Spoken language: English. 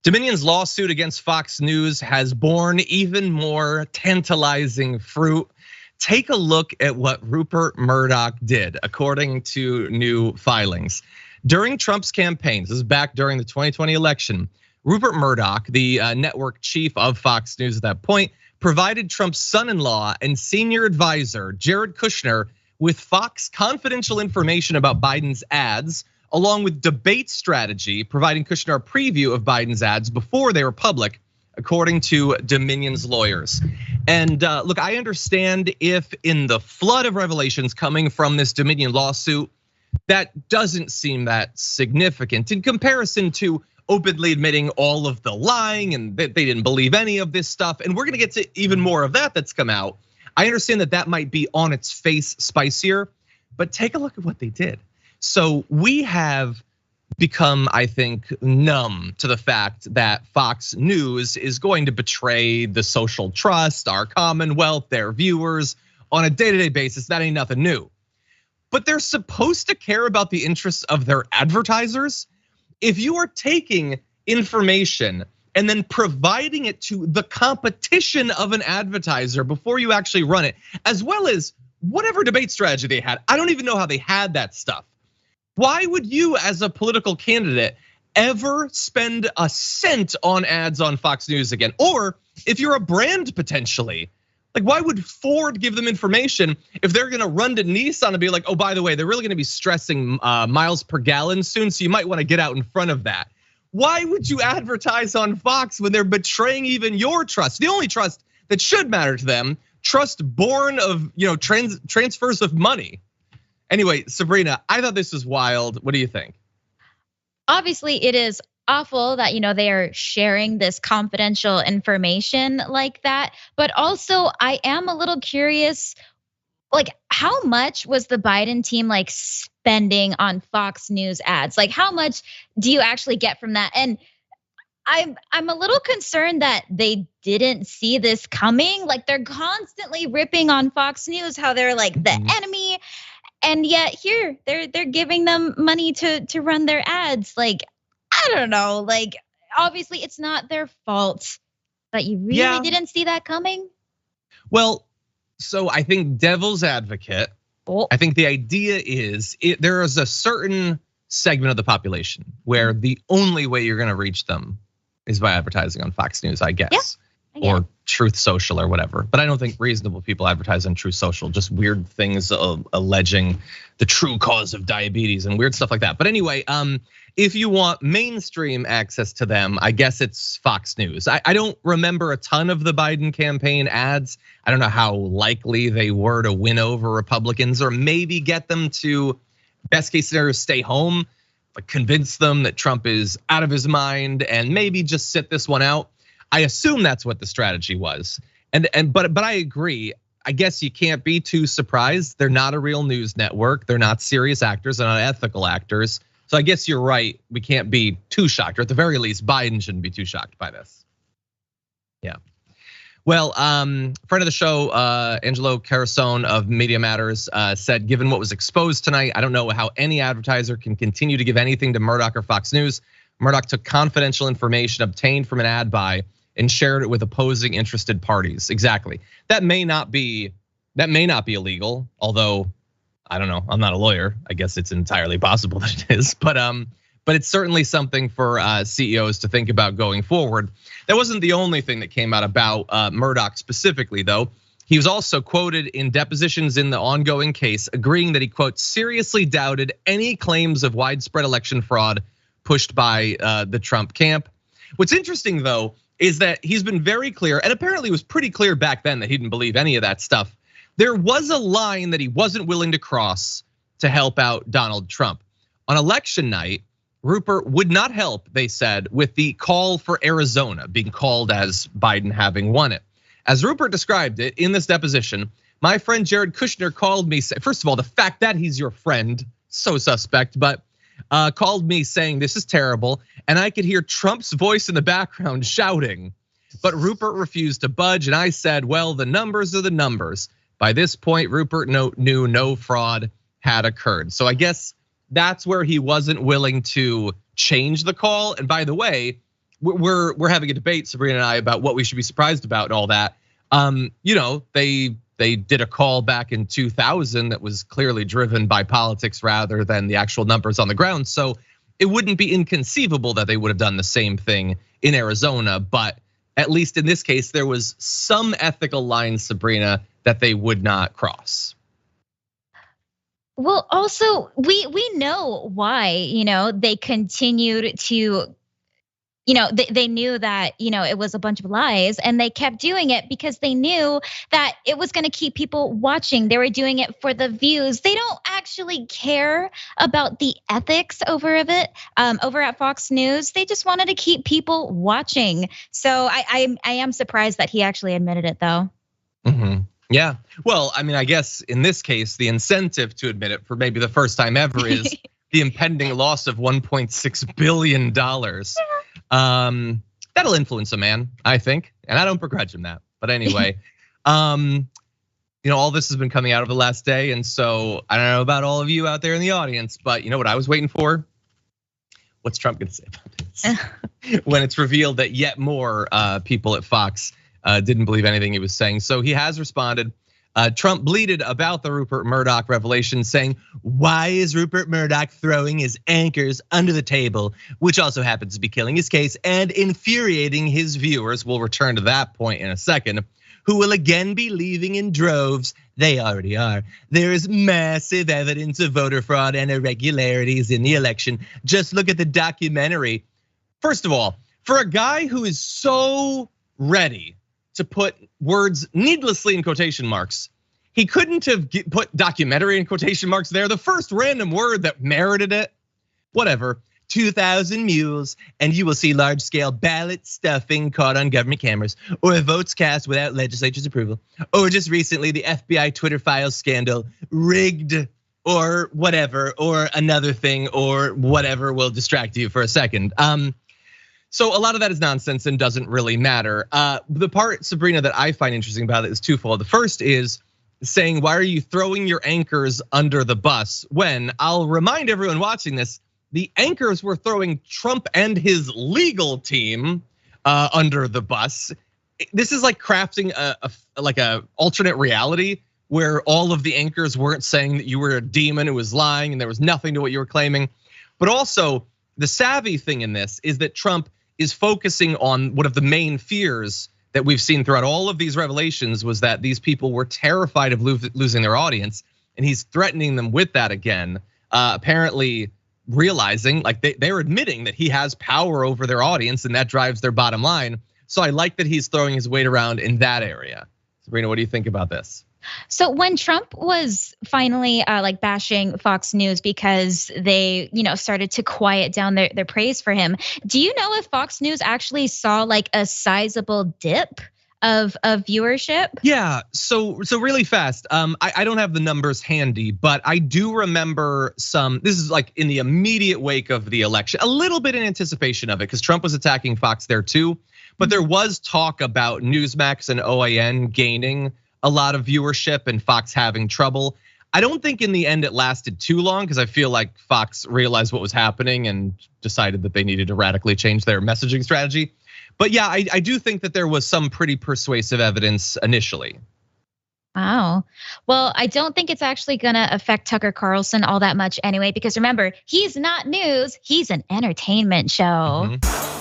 Dominion's lawsuit against Fox News has borne even more tantalizing fruit. Take a look at what Rupert Murdoch did, according to new filings. During Trump's campaigns, this is back during the 2020 election, Rupert Murdoch, the network chief of Fox News at that point, provided Trump's son-in-law and senior advisor, Jared Kushner, with Fox confidential information about Biden's ads, along with debate strategy, providing Kushner a preview of Biden's ads before they were public, according to Dominion's lawyers. And look, I understand if in the flood of revelations coming from this Dominion lawsuit, that doesn't seem that significant in comparison to openly admitting all of the lying and that they didn't believe any of this stuff. And we're gonna get to even more of that that's come out. I understand that that might be on its face spicier, but take a look at what they did. So we have become, I think, numb to the fact that Fox News is going to betray the social trust, our commonwealth, their viewers on a day-to-day basis. That ain't nothing new. But they're supposed to care about the interests of their advertisers. If you are taking information and then providing it to the competition of an advertiser before you actually run it, as well as whatever debate strategy they had, I don't even know how they had that stuff. Why would you, as a political candidate, ever spend a cent on ads on Fox News again? Or if you're a brand potentially, like why would Ford give them information if they're gonna run to Nissan and be like, oh, by the way, they're really gonna be stressing miles per gallon soon, so you might wanna get out in front of that. Why would you advertise on Fox when they're betraying even your trust? The only trust that should matter to them, trust born of transfers of money. Anyway, Sabrina, I thought this was wild. What do you think? Obviously, it is awful that they are sharing this confidential information like that. But also, I am a little curious, like how much was the Biden team like spending on Fox News ads? Like how much do you actually get from that? And I'm a little concerned that they didn't see this coming. Like they're constantly ripping on Fox News, how they're like the enemy. And yet here they're giving them money to run their ads. Like, I don't know, like obviously it's not their fault, but you really didn't see that coming? Well, so I think devil's advocate, I think the idea is there is a certain segment of the population where the only way you're gonna reach them is by advertising on Fox News, I guess. Or Truth Social or whatever. But I don't think reasonable people advertise on Truth Social, just weird things alleging the true cause of diabetes and weird stuff like that. But anyway, if you want mainstream access to them, I guess it's Fox News. I don't remember a ton of the Biden campaign ads. I don't know how likely they were to win over Republicans or maybe get them to, best case scenario, stay home, like convince them that Trump is out of his mind and maybe just sit this one out. I assume that's what the strategy was. But I agree. I guess you can't be too surprised. They're not a real news network. They're not serious actors. They're not ethical actors. So I guess you're right. We can't be too shocked, or at the very least, Biden shouldn't be too shocked by this. Yeah. Well, friend of the show, Angelo Carasone of Media Matters said, given what was exposed tonight, I don't know how any advertiser can continue to give anything to Murdoch or Fox News. Murdoch took confidential information obtained from an ad buy and shared it with opposing interested parties. Exactly. That may not be illegal, although I don't know, I'm not a lawyer. I guess it's entirely possible that it is, but it's certainly something for CEOs to think about going forward. That wasn't the only thing that came out about Murdoch specifically, though. He was also quoted in depositions in the ongoing case, agreeing that he, quote, seriously doubted any claims of widespread election fraud pushed by the Trump camp. What's interesting, though, is that he's been very clear, and apparently was pretty clear back then that he didn't believe any of that stuff. There was a line that he wasn't willing to cross to help out Donald Trump. On election night, Rupert would not help, they said, with the call for Arizona being called as Biden having won it. As Rupert described it in this deposition, my friend Jared Kushner called me, first of all, the fact that he's your friend, so suspect, but called me saying this is terrible, and I could hear Trump's voice in the background shouting, but Rupert refused to budge, and I said, well, the numbers are the numbers. By this point, Rupert knew no fraud had occurred. So I guess that's where he wasn't willing to change the call. And by the way, we're having a debate, Sabrina and I, about what we should be surprised about and all that. They did a call back in 2000 that was clearly driven by politics rather than the actual numbers on the ground. So it wouldn't be inconceivable that they would have done the same thing in Arizona, but at least in this case, there was some ethical line, Sabrina, that they would not cross. Well, also we know why, they continued to, they knew that, it was a bunch of lies, and they kept doing it because they knew that it was going to keep people watching. They were doing it for the views. They don't actually care about the ethics over at Fox News. They just wanted to keep people watching. So I am surprised that he actually admitted it, though. Mm-hmm. Yeah. Well, I mean, I guess in this case, the incentive to admit it for maybe the first time ever is the impending loss of $1.6 billion. That'll influence a man, I think, and I don't begrudge him that. But anyway, all this has been coming out of the last day, and so I don't know about all of you out there in the audience, but you know what I was waiting for? What's Trump gonna say about this? When it's revealed that yet more people at Fox didn't believe anything he was saying. So he has responded. Trump bleated about the Rupert Murdoch revelation, saying, "Why is Rupert Murdoch throwing his anchors under the table?" Which also happens to be killing his case and infuriating his viewers. We'll return to that point in a second. Who will again be leaving in droves. They already are. There is massive evidence of voter fraud and irregularities in the election. Just look at the documentary. First of all, for a guy who is so ready to put words needlessly in quotation marks, he couldn't have put documentary in quotation marks there. The first random word that merited it, whatever. 2,000 mules, and you will see large-scale ballot stuffing caught on government cameras, or votes cast without legislature's approval, or just recently the FBI Twitter files scandal, rigged, or whatever, or another thing, or whatever will distract you for a second. So a lot of that is nonsense and doesn't really matter. The part, Sabrina, that I find interesting about it is twofold. The first is saying, why are you throwing your anchors under the bus? When I'll remind everyone watching this, the anchors were throwing Trump and his legal team under the bus. This is like crafting a alternate reality where all of the anchors weren't saying that you were a demon who was lying and there was nothing to what you were claiming. But also the savvy thing in this is that Trump is focusing on one of the main fears that we've seen throughout all of these revelations was that these people were terrified of losing their audience, and he's threatening them with that again. Apparently realizing, like they're admitting that he has power over their audience and that drives their bottom line. So I like that he's throwing his weight around in that area. Sabrina, what do you think about this? So when Trump was finally like bashing Fox News because they, started to quiet down their praise for him, do you know if Fox News actually saw like a sizable dip of viewership? Yeah, so really fast. I don't have the numbers handy, but I do remember some. This is like in the immediate wake of the election, a little bit in anticipation of it, because Trump was attacking Fox there too. But there was talk about Newsmax and OAN gaining a lot of viewership and Fox having trouble. I don't think in the end it lasted too long, because I feel like Fox realized what was happening and decided that they needed to radically change their messaging strategy. But yeah, I do think that there was some pretty persuasive evidence initially. Wow. Well, I don't think it's actually gonna affect Tucker Carlson all that much anyway, because remember, he's not news, he's an entertainment show. Mm-hmm.